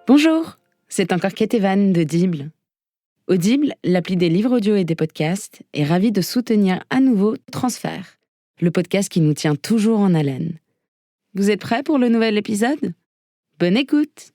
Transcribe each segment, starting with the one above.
Bonjour, c'est encore Kate Evan d'Audible. Audible, l'appli des livres audio et des podcasts, est ravie de soutenir à nouveau Transfert, le podcast qui nous tient toujours en haleine. Vous êtes prêts pour le nouvel épisode ? Bonne écoute!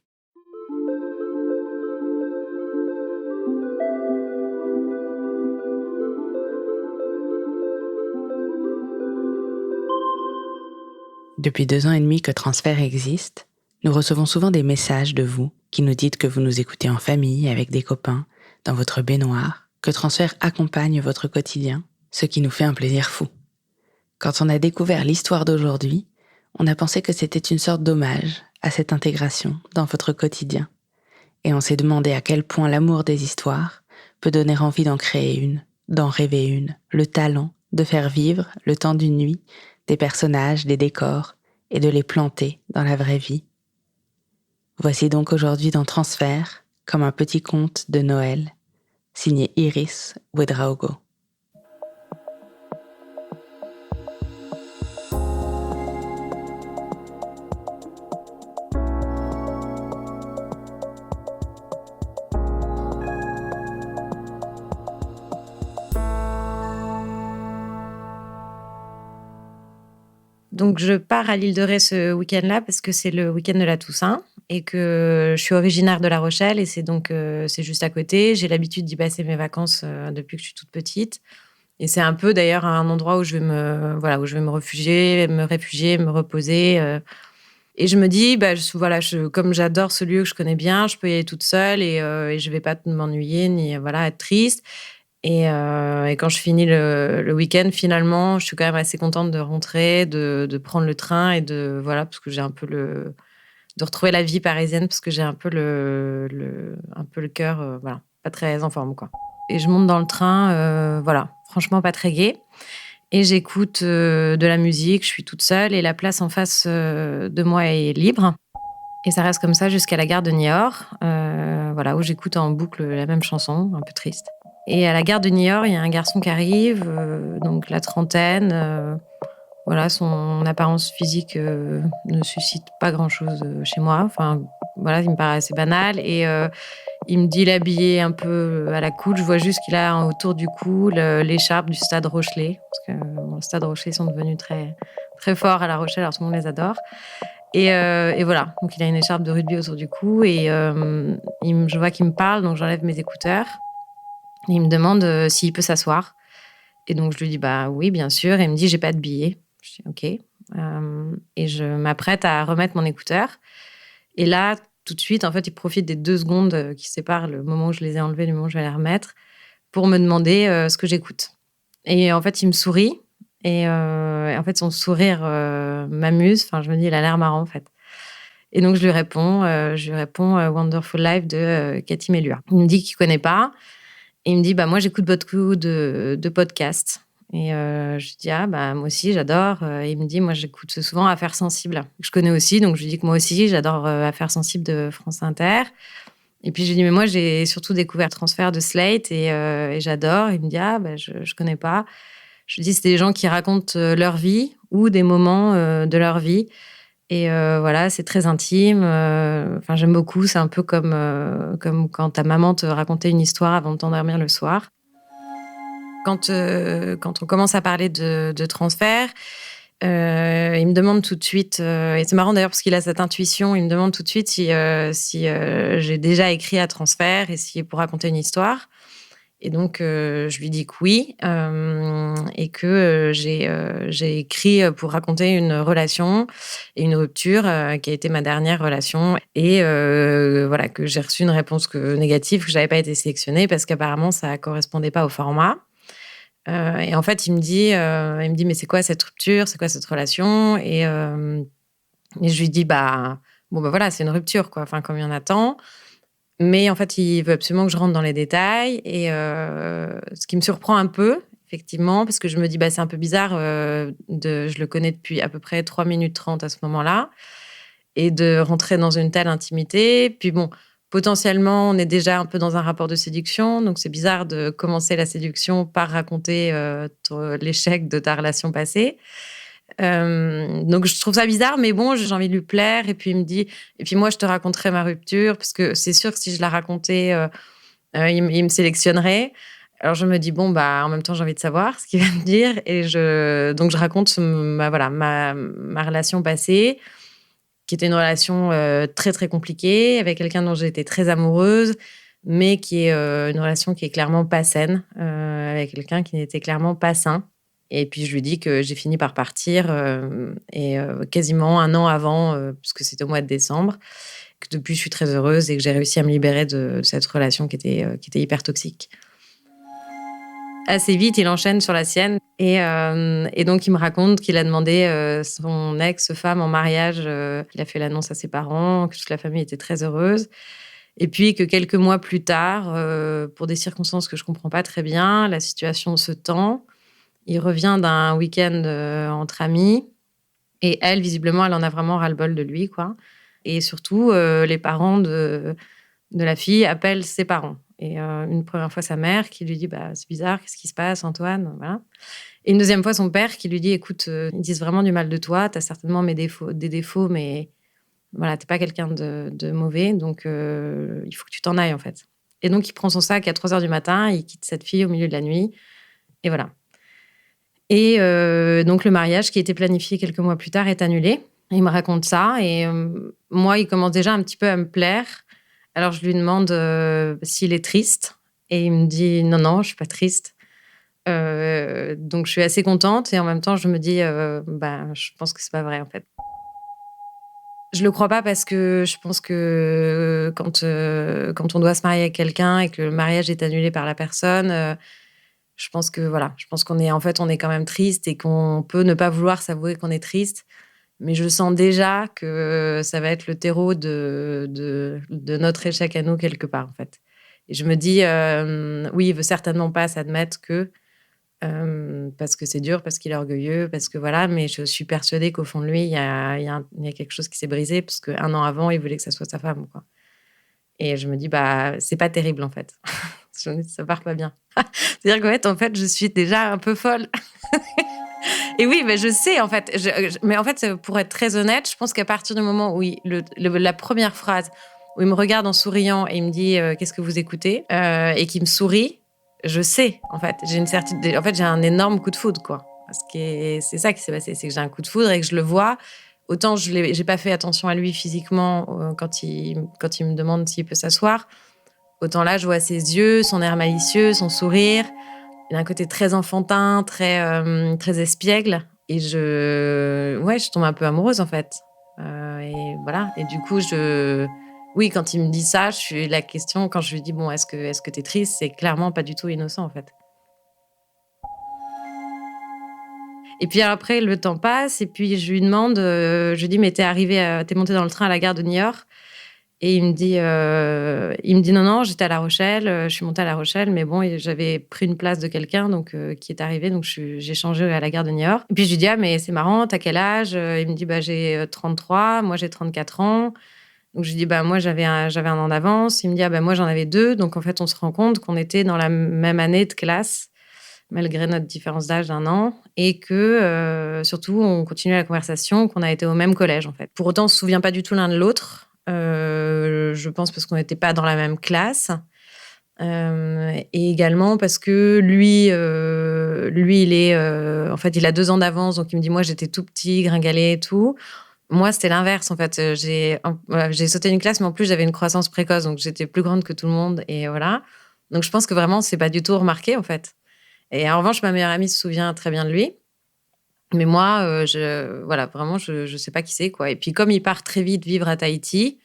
Depuis 2 ans et demi que Transfert existe, nous recevons souvent des messages de vous qui nous dites que vous nous écoutez en famille, avec des copains, dans votre baignoire, que Transfert accompagne votre quotidien, ce qui nous fait un plaisir fou. Quand on a découvert l'histoire d'aujourd'hui, on a pensé que c'était une sorte d'hommage à cette intégration dans votre quotidien. Et on s'est demandé à quel point l'amour des histoires peut donner envie d'en créer une, d'en rêver une, le talent de faire vivre, le temps d'une nuit, des personnages, des décors, et de les planter dans la vraie vie. Voici donc aujourd'hui dans Transfert, comme un petit conte de Noël, signé Iris Ouedraogo. Donc, je pars à l'île de Ré ce week-end-là parce que c'est le week-end de la Toussaint et que je suis originaire de La Rochelle et c'est juste à côté. J'ai l'habitude d'y passer mes vacances depuis que je suis toute petite. Et c'est un peu d'ailleurs un endroit où je vais me réfugier, me reposer. Et je me dis, comme j'adore ce lieu que je connais bien, je peux y aller toute seule et je vais pas m'ennuyer ni être triste. Et quand je finis le week-end, finalement, je suis quand même assez contente de rentrer, de prendre le train et parce que j'ai un peu de retrouver la vie parisienne parce que j'ai un peu le cœur, pas très en forme, quoi. Et je monte dans le train, franchement pas très gai. Et j'écoute de la musique, je suis toute seule et la place en face de moi est libre. Et ça reste comme ça jusqu'à la gare de Niort, où j'écoute en boucle la même chanson, un peu triste. Et à la gare de Niort, il y a un garçon qui arrive, donc la trentaine. Son apparence physique ne suscite pas grand-chose chez moi. Enfin, il me paraît assez banal. Et il me dit, il est habillé un peu à la cool. Je vois juste qu'il a autour du cou l'écharpe du Stade Rochelet. Parce que le Stade Rochelet sont devenus très, très forts à La Rochelle, alors tout le monde les adore. Et voilà, donc il a une écharpe de rugby autour du cou. Et je vois qu'il me parle, donc j'enlève mes écouteurs. Et il me demande s'il peut s'asseoir. Et donc je lui dis, bah oui, bien sûr. Et il me dit, j'ai pas de billet. Je dis, ok. Et je m'apprête à remettre mon écouteur. Et là, tout de suite, en fait, il profite des 2 secondes qui séparent le moment où je les ai enlevés, le moment où je vais les remettre, pour me demander ce que j'écoute. Et en fait, il me sourit. Et en fait, son sourire m'amuse. Enfin, je me dis, il a l'air marrant, en fait. Et donc, je lui réponds Wonderful Life de Cathy Melua. Il me dit qu'il connaît pas. Et il me dit, moi, j'écoute beaucoup de podcasts. Et je dis, moi aussi, j'adore. Et il me dit, moi, j'écoute souvent Affaires sensibles. Je connais aussi, donc je lui dis que moi aussi, j'adore Affaires sensibles de France Inter. Et puis, je lui dis, mais moi, j'ai surtout découvert Transfert de Slate et j'adore. Il me dit, je connais pas. Je lui dis, c'est des gens qui racontent leur vie ou des moments de leur vie. Et c'est très intime. J'aime beaucoup. C'est un peu comme quand ta maman te racontait une histoire avant de t'endormir le soir. Quand on commence à parler de transfert, il me demande tout de suite, et c'est marrant d'ailleurs parce qu'il a cette intuition, il me demande tout de suite si j'ai déjà écrit à transfert et si pour raconter une histoire. Et donc, je lui dis que oui, et que j'ai écrit pour raconter une relation et une rupture qui a été ma dernière relation. Et que j'ai reçu une réponse négative, que je n'avais pas été sélectionnée parce qu'apparemment, ça ne correspondait pas au format. Et en fait, il me dit, mais c'est quoi cette rupture ? C'est quoi cette relation ? Et je lui dis, c'est une rupture, quoi. Enfin, comme il y en a tant. Mais en fait, il veut absolument que je rentre dans les détails. Et ce qui me surprend un peu, effectivement, parce que je me dis, c'est un peu bizarre. Je le connais depuis à peu près 3 minutes 30 à ce moment-là. Et de rentrer dans une telle intimité. Puis potentiellement, on est déjà un peu dans un rapport de séduction. Donc, c'est bizarre de commencer la séduction par raconter l'échec de ta relation passée. Donc je trouve ça bizarre, mais bon, j'ai envie de lui plaire. Et puis il me dit, et puis moi je te raconterai ma rupture, parce que c'est sûr que si je la racontais, il me sélectionnerait. Alors je me dis bon bah en même temps j'ai envie de savoir ce qu'il va me dire, et donc je raconte ma relation passée, qui était une relation très très compliquée avec quelqu'un dont j'étais très amoureuse, mais qui est une relation qui est clairement pas saine, avec quelqu'un qui n'était clairement pas sain. Et puis je lui dis que j'ai fini par partir, quasiment un an avant, puisque c'était au mois de décembre, que depuis je suis très heureuse et que j'ai réussi à me libérer de cette relation qui était hyper toxique. Assez vite, il enchaîne sur la sienne, et donc il me raconte qu'il a demandé son ex-femme en mariage. Il a fait l'annonce à ses parents, que toute la famille était très heureuse. Et puis que quelques mois plus tard, pour des circonstances que je comprends pas très bien, la situation se tend. Il revient d'un week-end entre amis, et elle, visiblement, elle en a vraiment ras-le-bol de lui, quoi. Et surtout, les parents de la fille appellent ses parents. Et une première fois, sa mère qui lui dit bah, c'est bizarre, qu'est-ce qui se passe, Antoine, voilà. Et une deuxième fois, son père qui lui dit écoute, ils disent vraiment du mal de toi, tu as certainement des défauts, mais voilà, t'es pas quelqu'un de mauvais, donc il faut que tu t'en ailles, en fait. Et donc, il prend son sac à 3h du matin, il quitte cette fille au milieu de la nuit, et voilà. Et donc, le mariage qui était planifié quelques mois plus tard est annulé. Il me raconte ça, et moi, il commence déjà un petit peu à me plaire. Alors, je lui demande s'il est triste, et il me dit non, non, je suis pas triste. Donc, je suis assez contente, et en même temps, je me dis bah, je pense que c'est pas vrai, en fait. Je le crois pas, parce que je pense que quand on doit se marier avec quelqu'un et que le mariage est annulé par la personne, je pense que voilà, je pense qu'on est, en fait, on est quand même triste, et qu'on peut ne pas vouloir s'avouer qu'on est triste. Mais je sens déjà que ça va être le terreau de notre échec à nous, quelque part, en fait. Et je me dis oui, il veut certainement pas s'admettre que parce que c'est dur, parce qu'il est orgueilleux, parce que voilà, mais je suis persuadée qu'au fond de lui, il y a quelque chose qui s'est brisé, parce qu'un an avant, il voulait que ça soit sa femme, quoi. Et je me dis bah, c'est pas terrible, en fait. Ça part pas bien. C'est-à-dire qu'en fait, je suis déjà un peu folle. Et oui, mais je sais, en fait. Mais en fait, pour être très honnête, je pense qu'à partir du moment où la première phrase, où il me regarde en souriant et il me dit qu'est-ce que vous écoutez, et qu'il me sourit, je sais, en fait. En fait, j'ai un énorme coup de foudre, quoi. C'est ça qui s'est passé, c'est que j'ai un coup de foudre et que je le vois. Autant j'ai pas fait attention à lui physiquement quand il me demande s'il peut s'asseoir. Autant là, je vois ses yeux, son air malicieux, son sourire. Il a un côté très enfantin, très espiègle. Et je tombe un peu amoureuse, en fait. Et voilà. Et du coup, oui, quand il me dit ça, la question, quand je lui dis, bon, est-ce que t'es triste, c'est clairement pas du tout innocent, en fait. Et puis après, le temps passe, et puis je lui demande, je lui dis, mais t'es montée dans le train à la gare de Niort? Et il me dit non, non, j'étais à La Rochelle, je suis montée à La Rochelle, mais bon, j'avais pris une place de quelqu'un, donc qui est arrivé, donc j'ai changé à la gare de Niort. Et puis je lui dis ah, mais c'est marrant, t'as quel âge? Il me dit bah, j'ai 33, moi j'ai 34 ans. Donc je lui dis bah, moi j'avais un an d'avance. Il me dit ah, bah, moi j'en avais 2. Donc en fait, on se rend compte qu'on était dans la même année de classe, malgré notre différence d'âge d'1 an, et que surtout, on continue la conversation, qu'on a été au même collège, en fait. Pour autant, on se souvient pas du tout l'un de l'autre. Je pense parce qu'on n'était pas dans la même classe. Et également parce que lui, il est, en fait, il a 2 ans d'avance, donc il me dit, moi, j'étais tout petit, gringalet et tout. Moi, c'était l'inverse, en fait. Voilà, j'ai sauté une classe, mais en plus, j'avais une croissance précoce, donc j'étais plus grande que tout le monde, et voilà. Donc, je pense que vraiment, c'est pas du tout remarqué, en fait. Et en revanche, ma meilleure amie se souvient très bien de lui. Mais moi, voilà, vraiment, je sais pas qui c'est, quoi. Et puis, comme il part très vite vivre à Tahiti,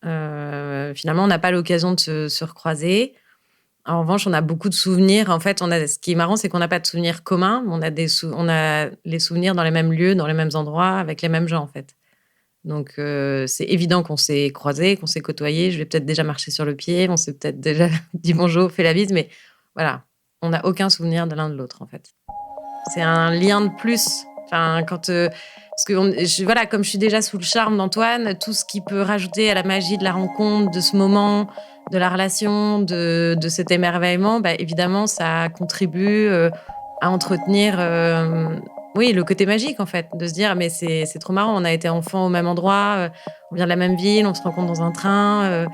finalement, on n'a pas l'occasion de se recroiser. En revanche, on a beaucoup de souvenirs. En fait, ce qui est marrant, c'est qu'on n'a pas de souvenirs communs. On a les souvenirs dans les mêmes lieux, dans les mêmes endroits, avec les mêmes gens, en fait. Donc, c'est évident qu'on s'est croisés, qu'on s'est côtoyés. Je lui ai peut-être déjà marché sur le pied, on s'est peut-être déjà dit bonjour, fait la bise, mais voilà, on n'a aucun souvenir de l'un de l'autre, en fait. C'est un lien de plus. Enfin, parce que voilà, comme je suis déjà sous le charme d'Antoine, tout ce qui peut rajouter à la magie de la rencontre, de ce moment, de la relation, de cet émerveillement, bah, évidemment, ça contribue à entretenir Oui, le côté magique, en fait, de se dire: «Mais c'est trop marrant, on a été enfants au même endroit, on vient de la même ville, on se rencontre dans un train»,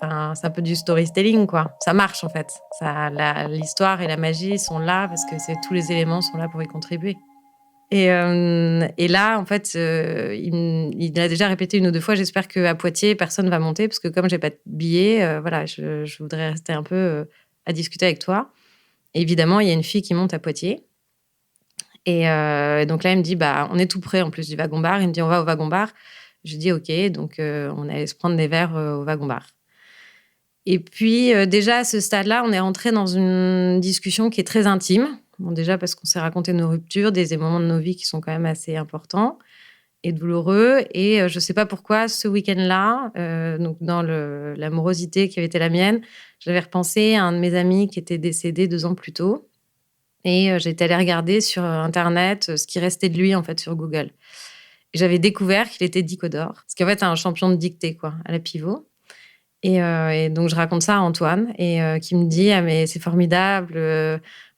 enfin, c'est un peu du storytelling, quoi. Ça marche, en fait. L'histoire et la magie sont là parce que tous les éléments sont là pour y contribuer. Et là, en fait, il a déjà répété 1 ou 2 fois: «J'espère qu'à Poitiers, personne va monter parce que comme j'ai pas de billet, voilà, je voudrais rester un peu, à discuter avec toi». Et évidemment, il y a une fille qui monte à Poitiers et donc là, il me dit: «Bah, on est tout près en plus du wagon-bar». Il me dit: «On va au wagon-bar». Je lui dis: «OK». Donc on allait se prendre des verres, au wagon-bar. Et puis, déjà à ce stade-là, on est rentrés dans une discussion qui est très intime. Bon, déjà parce qu'on s'est raconté nos ruptures, des moments de nos vies qui sont quand même assez importants et douloureux. Et je sais pas pourquoi ce week-end-là, donc dans l'amorosité qui avait été la mienne, j'avais repensé à un de mes amis qui était décédé 2 ans plus tôt et j'étais allée regarder sur, internet, ce qui restait de lui, en fait, sur Google. Et j'avais découvert qu'il était dicodore. Parce qu'en fait, c'est un champion de dictée, quoi, à la pivot. Et donc je raconte ça à Antoine et qui me dit: «Ah mais c'est formidable,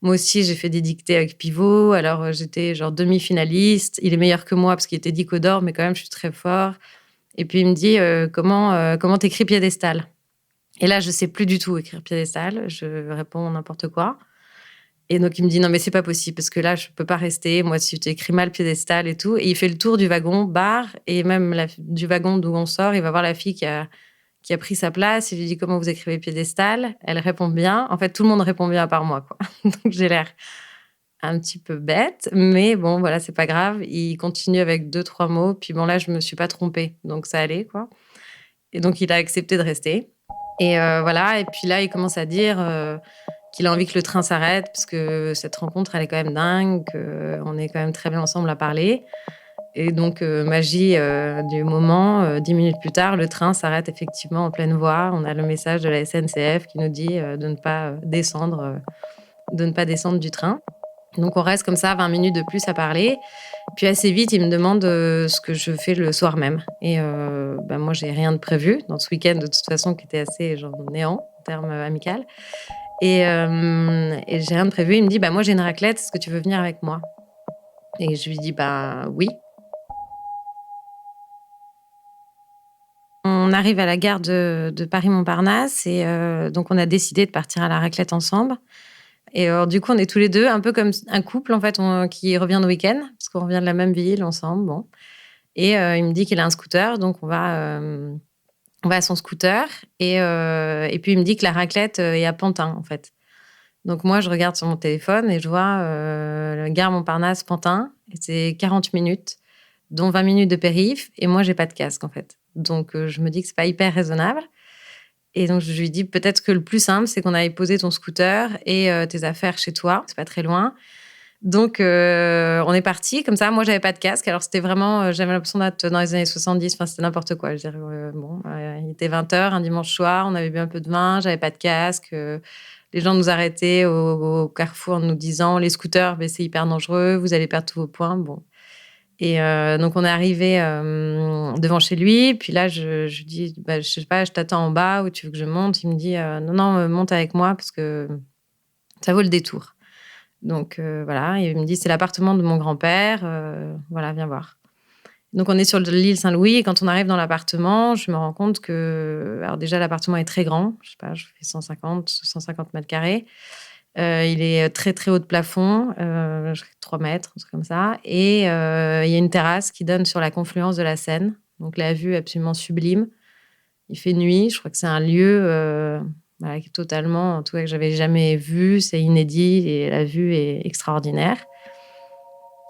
moi aussi j'ai fait des dictées avec pivot, alors, j'étais genre demi-finaliste. Il est meilleur que moi parce qu'il était dico d'or, mais quand même je suis très fort». Et puis il me dit: Comment tu écris piédestal?» Et là je sais plus du tout écrire piédestal, je réponds n'importe quoi. Et donc il me dit: «Non mais c'est pas possible parce que là je peux pas rester, moi si tu écris mal piédestal et tout». Et il fait le tour du wagon bar et même du wagon d'où on sort, il va voir la fille qui a pris sa place. Il lui dit: «Comment vous écrivez piédestal?» Elle répond bien. En fait, tout le monde répond bien à part moi, quoi. Donc j'ai l'air un petit peu bête, mais bon, voilà, c'est pas grave. Il continue avec 2-3 mots, puis bon, là, je me suis pas trompée, donc ça allait, quoi. Et donc il a accepté de rester et voilà. Et puis là, il commence à dire, qu'il a envie que le train s'arrête parce que cette rencontre, elle est quand même dingue, qu'on est quand même très bien ensemble à parler. Et donc, magie, du moment, 10 minutes plus tard, le train s'arrête effectivement en pleine voie. On a le message de la SNCF qui nous dit, de ne pas descendre du train. Donc on reste comme ça 20 minutes de plus à parler. Puis assez vite, il me demande, ce que je fais le soir même. Et bah, moi, j'ai rien de prévu dans ce week-end de toute façon qui était assez genre néant en termes, amical. Et j'ai rien de prévu. Il me dit: «Bah, moi, j'ai une raclette, est-ce que tu veux venir avec moi?» Et je lui dis: «Bah, oui». On arrive à la gare de Paris-Montparnasse et donc on a décidé de partir à la raclette ensemble. Et alors du coup, on est tous les 2 un peu comme un couple en fait, qui revient de week-end, parce qu'on revient de la même ville ensemble, bon. Et il me dit qu'il a un scooter, donc on va à son scooter et puis il me dit que la raclette, est à Pantin, en fait. Donc moi, je regarde sur mon téléphone et je vois, gare Montparnasse-Pantin et c'est 40 minutes, dont 20 minutes de périph' et moi, j'ai pas de casque, en fait. Donc je me dis que c'est pas hyper raisonnable et donc je lui dis: «Peut-être que le plus simple, c'est qu'on aille poser ton scooter et tes affaires chez toi, c'est pas très loin». Donc on est partis comme ça. Moi, j'avais pas de casque, alors c'était vraiment, j'avais l'impression d'être dans les années 70, enfin, c'était n'importe quoi. Je veux dire, bon, il était 20h un dimanche soir, on avait bu un peu de vin, j'avais pas de casque, les gens nous arrêtaient au carrefour en nous disant: «Les scooters, beh, c'est hyper dangereux, vous allez perdre tous vos points». Bon. Et donc on est arrivés, devant chez lui. Puis là, je lui dis: «Bah, je sais pas, je t'attends en bas ou tu veux que je monte?» Il me dit: «Non, non, monte avec moi parce que ça vaut le détour». Donc voilà, et il me dit: «C'est l'appartement de mon grand-père, voilà, viens voir». Donc on est sur l'île Saint-Louis et quand on arrive dans l'appartement, je me rends compte que alors déjà l'appartement est très grand, je sais pas, je fais 150 mètres carrés. Il est très, très haut de plafond, 3 mètres, un truc comme ça. Et il y a une terrasse qui donne sur la confluence de la Seine. Donc la vue est absolument sublime. Il fait nuit. Je crois que c'est un lieu, voilà, qui est totalement, en tout cas, que j'avais jamais vu. C'est inédit et la vue est extraordinaire.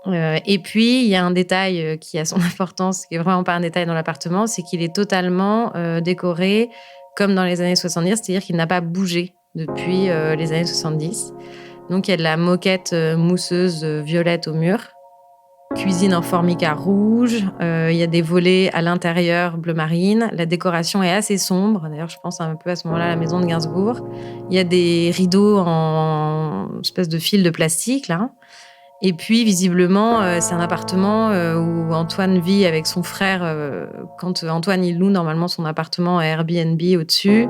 Et puis, il y a un détail, qui a son importance, qui est vraiment pas un détail dans l'appartement, c'est qu'il est totalement, décoré comme dans les années 70, c'est-à-dire qu'il n'a pas bougé depuis, les années 70. Donc il y a de la moquette, mousseuse, violette au mur, cuisine en formica rouge, il y a des volets à l'intérieur bleu marine. La décoration est assez sombre, d'ailleurs je pense un peu à ce moment-là à la maison de Gainsbourg. Il y a des rideaux en espèce de fil de plastique là. Et puis, visiblement, c'est un appartement, où Antoine vit avec son frère, quand Antoine, il loue normalement son appartement à Airbnb au-dessus.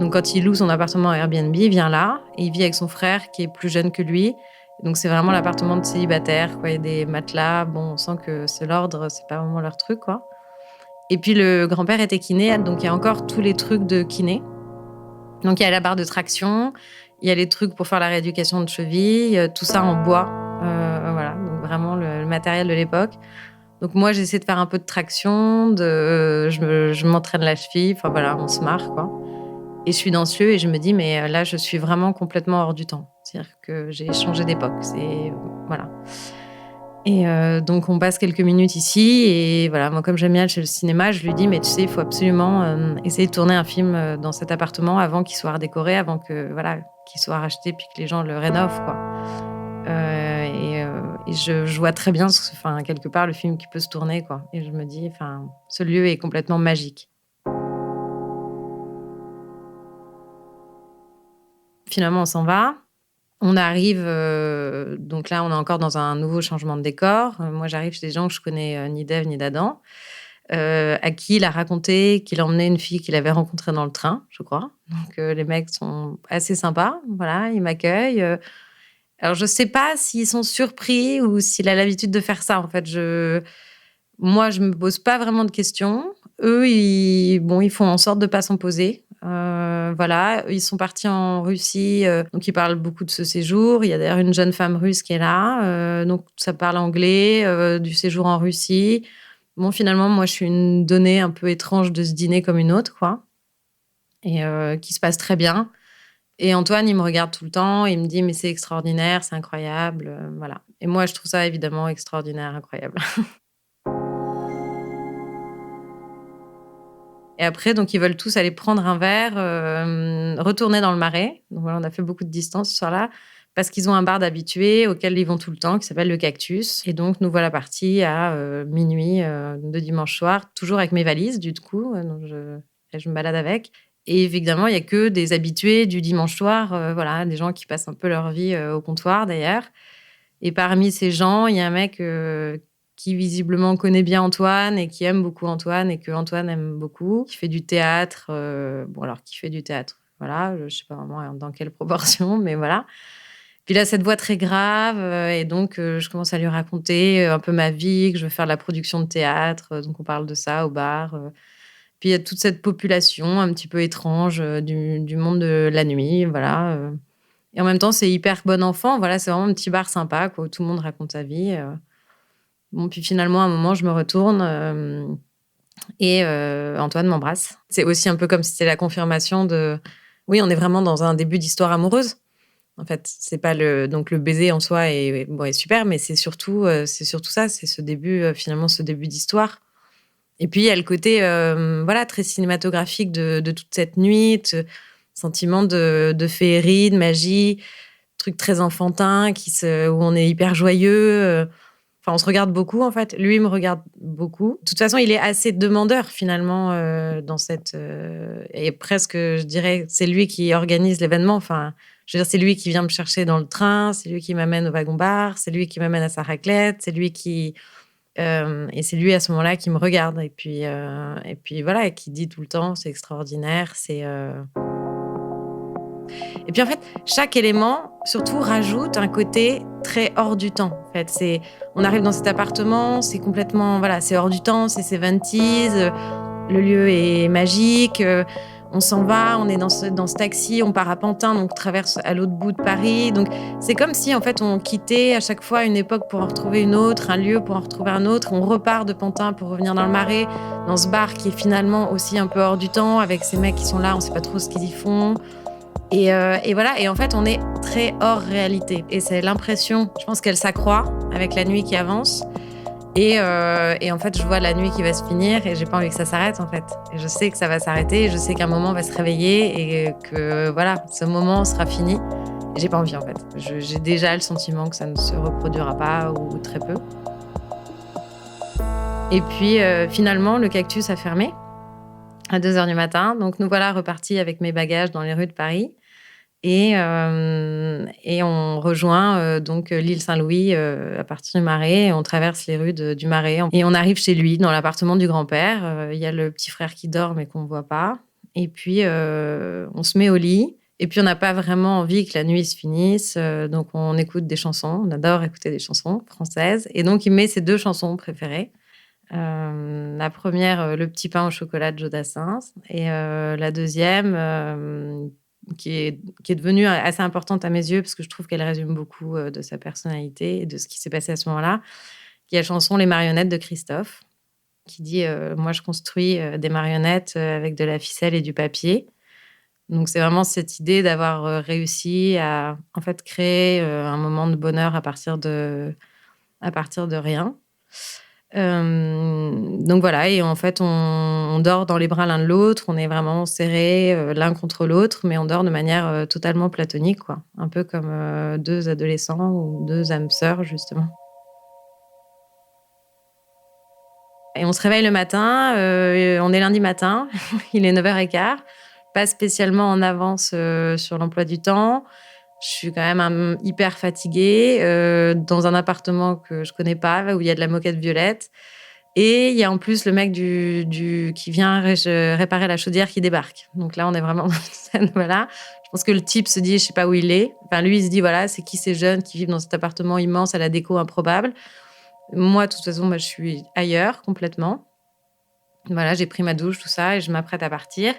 Donc quand il loue son appartement à Airbnb, il vient là et il vit avec son frère qui est plus jeune que lui Donc c'est vraiment l'appartement de célibataire, quoi. Il y a des matelas. Bon, on sent que c'est l'ordre, c'est pas vraiment leur truc, quoi. Et puis le grand-père était kiné, donc il y a encore tous les trucs de kiné. Donc il y a la barre de traction, il y a les trucs pour faire la rééducation de cheville, tout ça en bois. Voilà, donc vraiment le matériel de l'époque. Donc moi, j'essaie de faire un peu de traction, je m'entraîne la cheville, enfin voilà, on se marre, quoi. Et je suis dans ce lieu et je me dis, mais là, je suis vraiment complètement hors du temps. C'est-à-dire que j'ai changé d'époque. Voilà. Et donc, on passe quelques minutes ici. Et voilà, moi, comme j'aime bien chez le cinéma, je lui dis, mais tu sais, il faut absolument essayer de tourner un film dans cet appartement avant qu'il soit redécoré, avant que, voilà, qu'il soit racheté, puis que les gens le rénovent, quoi. Et je vois très bien, enfin, quelque part, le film qui peut se tourner, quoi. Et je me dis, enfin, ce lieu est complètement magique. Finalement, on s'en va. On arrive, donc là, on est encore dans un nouveau changement de décor. Moi, j'arrive chez des gens que je connais ni d'Ève ni d'Adam, à qui il a raconté qu'il emmenait une fille qu'il avait rencontrée dans le train, je crois. Donc les mecs sont assez sympas, voilà, ils m'accueillent. Alors, je sais pas s'ils sont surpris ou s'il a l'habitude de faire ça, en fait. Moi, je me pose pas vraiment de questions. Eux, ils font en sorte de pas s'en poser. Voilà, ils sont partis en Russie, donc ils parlent beaucoup de ce séjour. Il y a d'ailleurs une jeune femme russe qui est là, donc ça parle anglais, du séjour en Russie. Bon, finalement, moi, je suis une donnée un peu étrange de ce dîner comme une autre, quoi, et qui se passe très bien. Et Antoine, il me regarde tout le temps, il me dit: «Mais c'est extraordinaire, c'est incroyable», voilà. Et moi, je trouve ça évidemment extraordinaire, incroyable. Et après, donc, ils veulent tous aller prendre un verre, retourner dans le Marais. Donc voilà, on a fait beaucoup de distance ce soir-là, parce qu'ils ont un bar d'habitués auquel ils vont tout le temps, qui s'appelle le Cactus. Et donc, nous voilà partis à minuit de dimanche soir, toujours avec mes valises, du coup, donc je me balade avec. Et évidemment, il y a que des habitués du dimanche soir, voilà, des gens qui passent un peu leur vie au comptoir, d'ailleurs. Et parmi ces gens, il y a un mec qui visiblement connaît bien Antoine et qui aime beaucoup Antoine et que Antoine aime beaucoup, qui fait du théâtre. Bon, alors, qui fait du théâtre, voilà, je sais pas vraiment dans quelle proportion, mais voilà. Puis il a cette voix très grave, et donc je commence à lui raconter un peu ma vie, que je veux faire de la production de théâtre. Donc on parle de ça au bar. Puis il y a toute cette population un petit peu étrange du monde de la nuit, voilà. Et en même temps, c'est hyper bon enfant. Voilà, c'est vraiment un petit bar sympa, quoi, où tout le monde raconte sa vie. Bon, puis finalement, à un moment, je me retourne et Antoine m'embrasse. C'est aussi un peu comme si c'était la confirmation de... Oui, on est vraiment dans un début d'histoire amoureuse. En fait, c'est pas donc le baiser en soi est super, mais c'est surtout ça, c'est ce début, finalement, ce début d'histoire. Et puis, il y a le côté, voilà, très cinématographique de toute cette nuit, sentiment de féerie, de magie, truc très enfantin où on est hyper joyeux. Enfin, on se regarde beaucoup, en fait. Lui, il me regarde beaucoup. De toute façon, il est assez demandeur, finalement, dans cette... et presque, je dirais, c'est lui qui organise l'événement. Enfin, je veux dire, c'est lui qui vient me chercher dans le train, c'est lui qui m'amène au wagon-bar, c'est lui qui m'amène à sa raclette, c'est lui qui... et c'est lui, à ce moment-là, qui me regarde. Et puis voilà, qui dit tout le temps, c'est extraordinaire, c'est... Et puis en fait, chaque élément, surtout, rajoute un côté très hors du temps. En fait, on arrive dans cet appartement, c'est complètement, voilà, c'est hors du temps, c'est 70s, le lieu est magique, on s'en va, on est dans ce taxi, on part à Pantin, donc on traverse à l'autre bout de Paris. Donc c'est comme si en fait on quittait à chaque fois une époque pour en retrouver une autre, un lieu pour en retrouver un autre. On repart de Pantin pour revenir dans le Marais, dans ce bar qui est finalement aussi un peu hors du temps, avec ces mecs qui sont là, on sait pas trop ce qu'ils y font. Et voilà, et en fait, on est très hors réalité. Et c'est l'impression, je pense qu'elle s'accroît avec la nuit qui avance. Et en fait, je vois la nuit qui va se finir et j'ai pas envie que ça s'arrête, en fait. Et je sais que ça va s'arrêter, et je sais qu'un moment va se réveiller et que, voilà, ce moment sera fini. Et j'ai pas envie, en fait. J'ai déjà le sentiment que ça ne se reproduira pas ou très peu. Et puis, finalement, le Cactus a fermé à 2h du matin. Donc, nous voilà repartis avec mes bagages dans les rues de Paris. Et on rejoint donc l'île Saint-Louis à partir du Marais. On traverse les rues du Marais et on arrive chez lui, dans l'appartement du grand-père. Il y a le petit frère qui dort, mais qu'on ne voit pas. Et puis, on se met au lit. Et puis, on n'a pas vraiment envie que la nuit se finisse. Donc, on écoute des chansons. On adore écouter des chansons françaises. Et donc, il met ses 2 chansons préférées. La première, Le petit pain au chocolat de Jodassin. Et la deuxième, qui est devenue assez importante à mes yeux, parce que je trouve qu'elle résume beaucoup de sa personnalité et de ce qui s'est passé à ce moment-là, qui est la chanson Les marionnettes de Christophe, qui dit Moi, je construis des marionnettes avec de la ficelle et du papier. Donc, c'est vraiment cette idée d'avoir réussi à en fait créer un moment de bonheur à partir de rien. Donc voilà, et en fait, on dort dans les bras l'un de l'autre, on est vraiment serrés l'un contre l'autre, mais on dort de manière totalement platonique, quoi. Un peu comme 2 adolescents ou 2 âmes sœurs, justement. Et on se réveille le matin, on est lundi matin, il est 9h15, pas spécialement en avance sur l'emploi du temps. Je suis quand même hyper fatiguée, dans un appartement que je connais pas, où il y a de la moquette violette. Et il y a en plus le mec qui vient réparer la chaudière qui débarque. Donc là, on est vraiment dans une scène, voilà. Je pense que le type se dit, je sais pas où il est. Enfin, lui, il se dit, voilà, c'est qui ces jeunes qui vivent dans cet appartement immense à la déco improbable. Moi, de toute façon, je suis ailleurs complètement. Voilà, j'ai pris ma douche, tout ça, et je m'apprête à partir.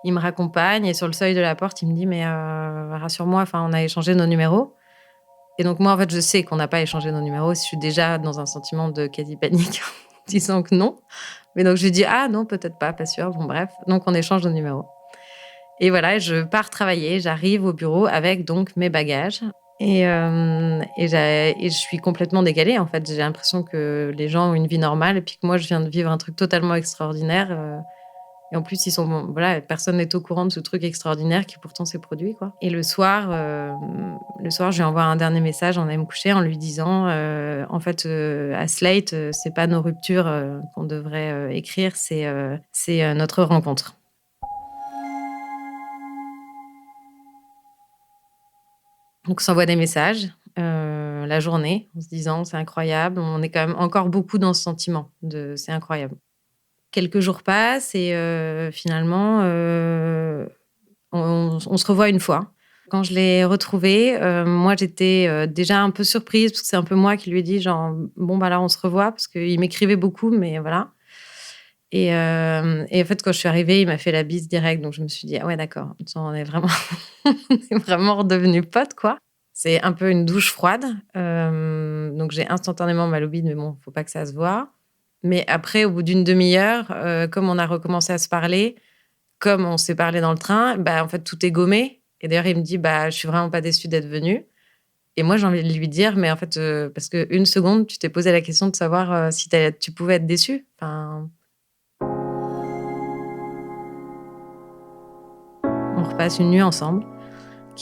Il me raccompagne et sur le seuil de la porte, il me dit, mais rassure-moi, enfin, on a échangé nos numéros. Et donc moi, en fait, je sais qu'on n'a pas échangé nos numéros. Je suis déjà dans un sentiment de quasi-panique, disant que non. Mais donc je lui dis, ah non, peut-être pas sûr. Bon, bref. Donc on échange nos numéros. Et voilà, je pars travailler. J'arrive au bureau avec donc mes bagages. Et je suis complètement décalée, en fait. J'ai l'impression que les gens ont une vie normale et puis que moi, je viens de vivre un truc totalement extraordinaire. Et en plus, voilà, personne n'est au courant de ce truc extraordinaire qui pourtant s'est produit, quoi. Et le soir, je lui envoie un dernier message en allant me coucher en lui disant, en fait, à Slate, c'est pas nos ruptures qu'on devrait écrire, c'est notre rencontre. Donc, on s'envoie des messages la journée en se disant, c'est incroyable. On est quand même encore beaucoup dans ce sentiment de c'est incroyable. Quelques jours passent et finalement, on se revoit une fois. Quand je l'ai retrouvé, moi, j'étais déjà un peu surprise parce que c'est un peu moi qui lui ai dit genre: «Bon, bah, là, on se revoit», parce qu'il m'écrivait beaucoup, mais voilà. Et en fait, quand je suis arrivée, il m'a fait la bise direct, donc je me suis dit: «Ah ouais, d'accord, on est vraiment on est vraiment redevenus potes, quoi». C'est un peu une douche froide, donc j'ai instantanément mal au bide, mais bon, faut pas que ça se voie. Mais après, au bout d'une demi-heure, comme on a recommencé à se parler, comme on s'est parlé dans le train, bah, en fait, tout est gommé. Et d'ailleurs, il me dit: «Bah, je suis vraiment pas déçue d'être venu». Et moi, j'ai envie de lui dire: «Mais en fait, parce qu'une seconde, tu t'es posé la question de savoir, si tu pouvais être déçu?» Enfin, on repasse une nuit ensemble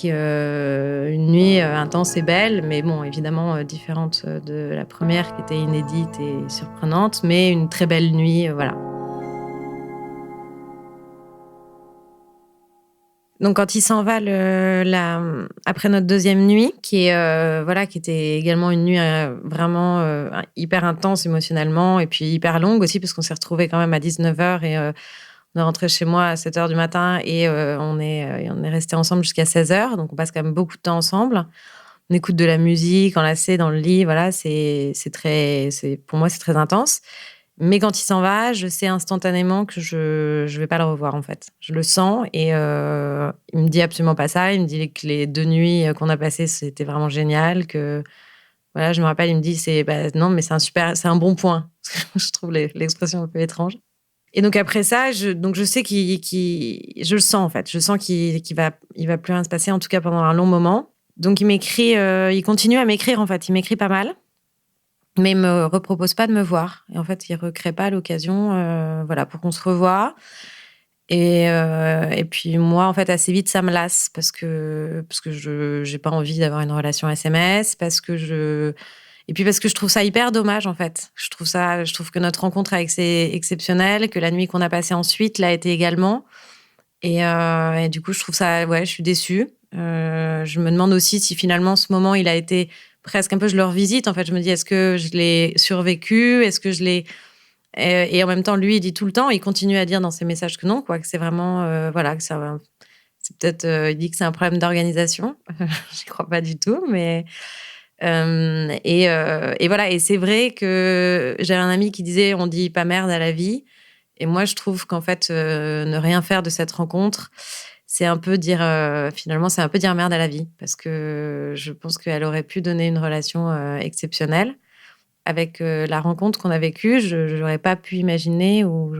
une nuit, intense et belle, mais bon, évidemment, différente, de la première qui était inédite et surprenante, mais une très belle nuit, voilà. Donc quand il s'en va après notre deuxième nuit, qui était également une nuit vraiment hyper intense émotionnellement et puis hyper longue aussi, parce qu'on s'est retrouvés quand même à 19h et on est rentré chez moi à 7h du matin et on est restés ensemble jusqu'à 16h, donc on passe quand même beaucoup de temps ensemble. On écoute de la musique, enlacés dans le lit, voilà, pour moi, c'est très intense. Mais quand il s'en va, je sais instantanément que je vais pas le revoir, en fait. Je le sens et il me dit absolument pas ça. Il me dit que les 2 nuits qu'on a passées, c'était vraiment génial, que voilà, je me rappelle, il me dit: «Bah, non, mais c'est un bon point». Je trouve l'expression un peu étrange. Et donc après ça, je sais je le sens, en fait. Je sens il va plus rien se passer, en tout cas pendant un long moment. Donc il m'écrit, il continue à m'écrire, en fait. Il m'écrit pas mal. Mais il me repropose pas de me voir et en fait, il recrée pas l'occasion, voilà, pour qu'on se revoie et puis moi, en fait, assez vite, ça me lasse parce que je j'ai pas envie d'avoir une relation SMS, et puis parce que je trouve ça hyper dommage, en fait. Je trouve que notre rencontre avec c'est exceptionnel, que la nuit qu'on a passée ensuite l'a été également et du coup, je trouve ça ouais, je suis déçue. Je me demande aussi si finalement ce moment, il a été presque un peu je le revisite, en fait. Je me dis: «Est-ce que je l'ai survécu? Est-ce que je l'ai» et en même temps, lui, il dit tout le temps, il continue à dire dans ses messages que non, quoi, que c'est vraiment, voilà, que ça C'est peut-être, il dit que c'est un problème d'organisation. J'y crois pas du tout, mais et voilà. Et c'est vrai que j'avais un ami qui disait: «On dit pas merde à la vie». Et moi, je trouve qu'en fait, ne rien faire de cette rencontre, c'est un peu dire, finalement, c'est un peu dire merde à la vie. Parce que je pense qu'elle aurait pu donner une relation, exceptionnelle. Avec, la rencontre qu'on a vécue, je j'aurais pas pu imaginer ou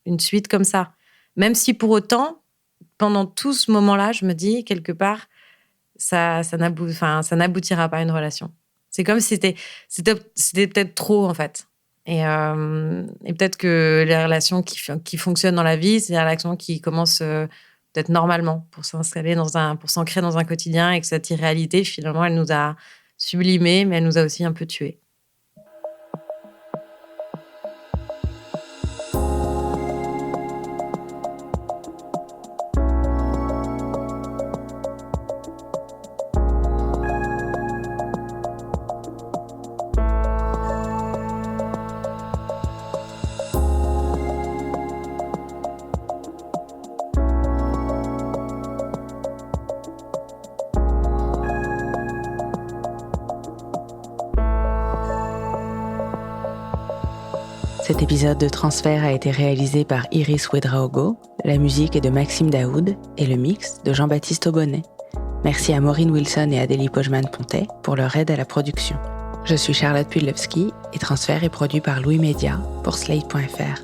une suite comme ça. Même si pour autant, pendant tout ce moment-là, je me dis quelque part, ça n'aboutira pas à une relation. C'est comme si c'était peut-être trop, en fait. Et peut-être que les relations qui fonctionnent dans la vie, c'est des relations qui commencent, peut-être normalement pour s'ancrer dans un quotidien, et que cette irréalité, finalement, elle nous a sublimés, mais elle nous a aussi un peu tués. Cet épisode de Transfert a été réalisé par Iris Ouedraogo, la musique est de Maxime Daoud et le mix de Jean-Baptiste Aubonnet. Merci à Maureen Wilson et Adélie Pojman-Pontet pour leur aide à la production. Je suis Charlotte Pudlewski et Transfert est produit par Louis Média pour Slate.fr.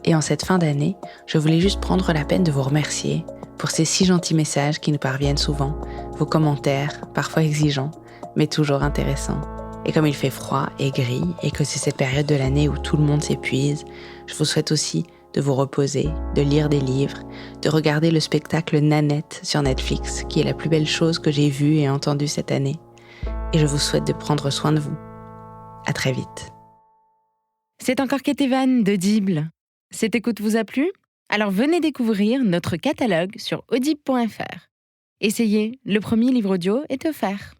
Et en cette fin d'année, je voulais juste prendre la peine de vous remercier pour ces si gentils messages qui nous parviennent souvent, vos commentaires, parfois exigeants, mais toujours intéressants. Et comme il fait froid et gris et que c'est cette période de l'année où tout le monde s'épuise, je vous souhaite aussi de vous reposer, de lire des livres, de regarder le spectacle Nanette sur Netflix, qui est la plus belle chose que j'ai vue et entendue cette année. Et je vous souhaite de prendre soin de vous. À très vite. C'est encore Ketevan d'Audible. Cette écoute vous a plu ? Alors venez découvrir notre catalogue sur audible.fr. Essayez, le premier livre audio est offert.